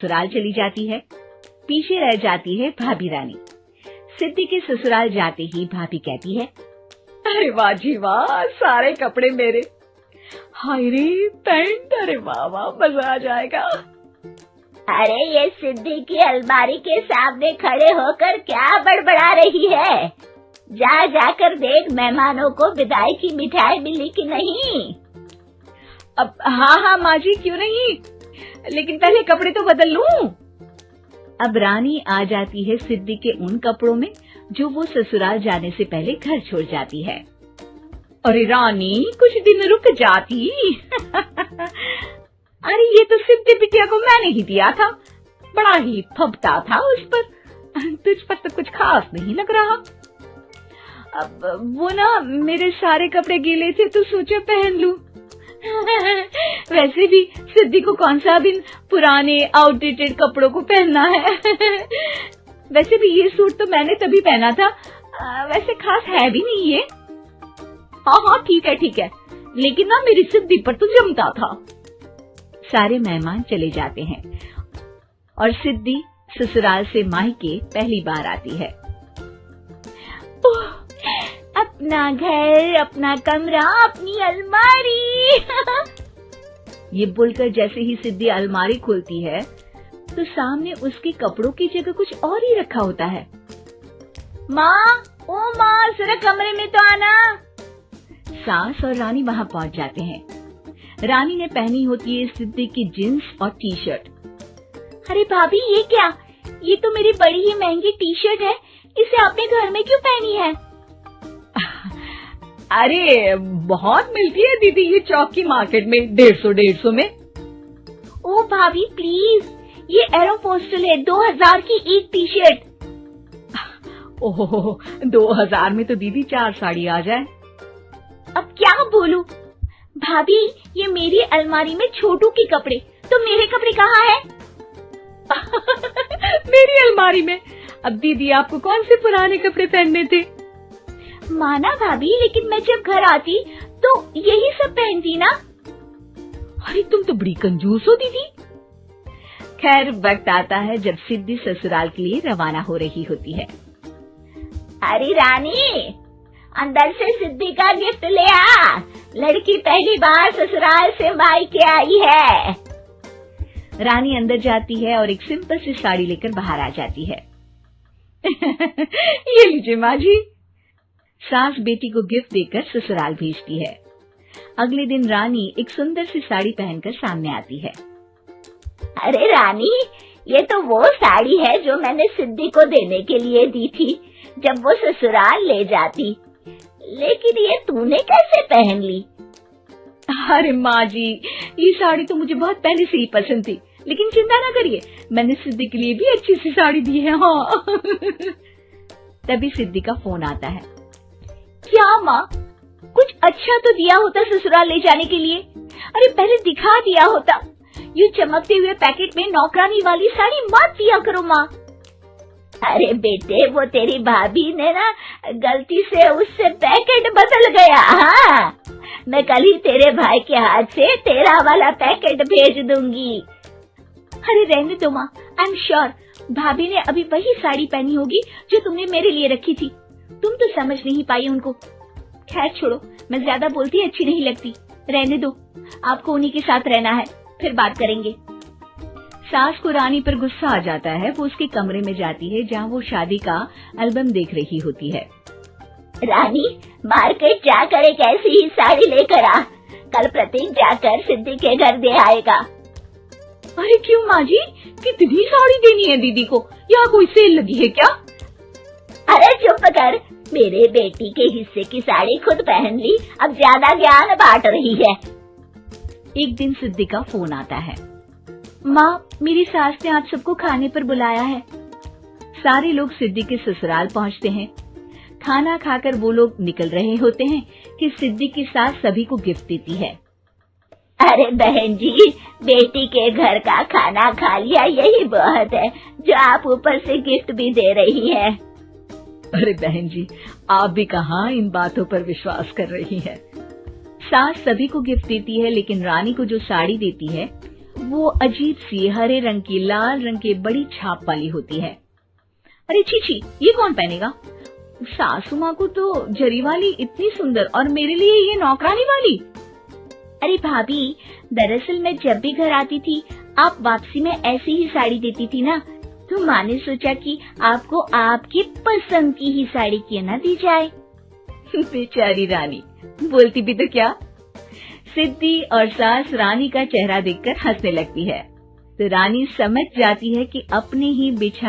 ससुराल चली जाती है। पीछे रह जाती है भाभी रानी। सिद्धि के ससुराल जाते ही भाभी कहती है, अरे वाह जी वाह, सारे कपड़े मेरे। हाय रे पैंट, अरे वाह वाह, मजा आ जाएगा। अरे ये सिद्धि की अलमारी के सामने खड़े होकर क्या बड़बड़ा रही है? जा जाकर देख मेहमानों को विदाई की मिठाई मिली कि नहीं। अब हाँ माँ जी, क्यों नहीं, लेकिन पहले कपड़े तो बदल लूं। अब रानी आ जाती है सिद्धि के उन कपड़ों में जो वो ससुराल जाने से पहले घर छोड़ जाती है। अरे रानी, कुछ दिन रुक जाती। अरे ये तो सिद्धि बिटिया को मैंने ही दिया था, बड़ा ही फबता था उस पर, तुझ पर तो कुछ खास नहीं लग रहा। अब वो ना मेरे सारे कपड़े गीले थे तो सोचा पहन लूं। वैसे भी सिद्धि को कौन सा दिन पुराने आउटडेटेड कपड़ों को पहनना है। वैसे भी ये सूट तो मैंने तभी पहना था, वैसे खास है भी नहीं ये। हाँ ठीक है, लेकिन ना मेरी सिद्धि पर तो जमता था। सारे मेहमान चले जाते हैं और सिद्धि ससुराल से मायके पहली बार आती है। अपना घर, अपना कमरा, अपनी अलमारी। ये बोलकर जैसे ही सिद्धि अलमारी खोलती है तो सामने उसके कपड़ों की जगह कुछ और ही रखा होता है। माँ, ओ माँ, जरा कमरे में तो आना। सास और रानी वहाँ पहुँच जाते हैं। रानी ने पहनी होती है सिद्धि की जींस और टी शर्ट। अरे भाभी, ये क्या? ये तो मेरी बड़ी ही महंगी टी शर्ट है, इसे आपने घर में क्यों पहनी है? अरे बहुत मिलती है दीदी ये चौक की मार्केट में, 150 में। ओ भाभी प्लीज, ये एरोपोस्टल है, 2000 की एक टी शर्ट। ओहो, 2000 में तो दीदी 4 साड़ी आ जाए। अब क्या बोलूं? भाभी, ये मेरी अलमारी में छोटू के कपड़े, तो मेरे कपड़े कहाँ हैं? मेरी अलमारी में? अब दीदी आपको कौन से पुराने कपड़े पहनने थे? माना भाभी, लेकिन मैं जब घर आती तो यही सब पहनती ना। अरे तुम तो बड़ी कंजूस हो दीदी। खैर वक्त आता है जब सिद्धि ससुराल के लिए रवाना हो रही होती है। अरे रानी, अंदर से सिद्धि का गिफ्ट ले आ, लड़की पहली बार ससुराल से मायके आई है। रानी अंदर जाती है और एक सिंपल सी साड़ी लेकर बाहर आ जाती है। ये लीजिए माँ जी। सास बेटी को गिफ्ट देकर ससुराल भेजती है। अगले दिन रानी एक सुंदर सी साड़ी पहनकर सामने आती है। अरे रानी, ये तो वो साड़ी है जो मैंने सिद्धि को देने के लिए दी थी जब वो ससुराल ले जाती, लेकिन ये तूने कैसे पहन ली? अरे माँ जी, ये साड़ी तो मुझे बहुत पहले से ही पसंद थी, लेकिन चिंता ना करिए, मैंने सिद्धि के लिए भी अच्छी सी साड़ी दी है। हाँ। तभी सिद्धि का फोन आता है। क्या माँ, कुछ अच्छा तो दिया होता ससुराल ले जाने के लिए। अरे पहले दिखा दिया होता। ये चमकते हुए पैकेट में नौकरानी वाली साड़ी मत दिया करो माँ। अरे बेटे, वो तेरी भाभी ने ना गलती से उससे पैकेट बदल गया। हाँ, मैं कल ही तेरे भाई के हाथ से तेरा वाला पैकेट भेज दूंगी। अरे रहने दो माँ, आई एम श्योर भाभी ने अभी वही साड़ी पहनी होगी जो तुमने मेरे लिए रखी थी। तुम तो समझ नहीं पाई उनको। खैर छोड़ो, मैं ज्यादा बोलती अच्छी नहीं लगती, रहने दो, आपको उन्हीं के साथ रहना है, फिर बात करेंगे। सास को रानी पर गुस्सा आ जाता है। वो उसके कमरे में जाती है जहाँ वो शादी का एल्बम देख रही होती है। रानी, मार्केट जाकर एक ऐसी ही साड़ी लेकर आ, कल प्रतीक जाकर सिद्धि के घर दे आएगा। अरे क्यों माँ जी, कितनी साड़ी देनी है दीदी को? यहाँ कोई सेल लगी है क्या? अरे चुप कर, मेरे बेटी के हिस्से की साड़ी खुद पहन ली, अब ज्यादा ज्ञान बांट रही है। एक दिन सिद्धि का फोन आता है। माँ, मेरी सास ने आप सबको खाने पर बुलाया है। सारे लोग सिद्धि के ससुराल पहुँचते हैं। खाना खाकर वो लोग निकल रहे होते हैं कि सिद्धि की सास सभी को गिफ्ट देती है। अरे बहन जी, बेटी के घर का खाना खा लिया, यही बहुत है जो आप ऊपर से गिफ्ट भी दे रही है। अरे बहन जी, आप भी कहाँ इन बातों पर विश्वास कर रही है। सास सभी को गिफ्ट देती है, लेकिन रानी को जो साड़ी देती है वो अजीब सी हरे रंग की लाल रंग के बड़ी छाप वाली होती है। अरे छी, ये कौन पहनेगा? सासू माँ को तो जरी वाली इतनी सुंदर और मेरे लिए ये नौकरानी वाली। अरे भाभी, दरअसल मैं जब भी घर आती थी आप वापसी में ऐसी ही साड़ी देती थी ना, तो माँ ने सोचा कि आपको आपकी पसंद की ही साड़ी क्यों ना दी जाए। बेचारी रानी, बोलती भी तो क्या। सिद्धि और सास रानी का चेहरा देखकर हंसने लगती है, तो रानी समझ जाती है कि अपने ही बिछा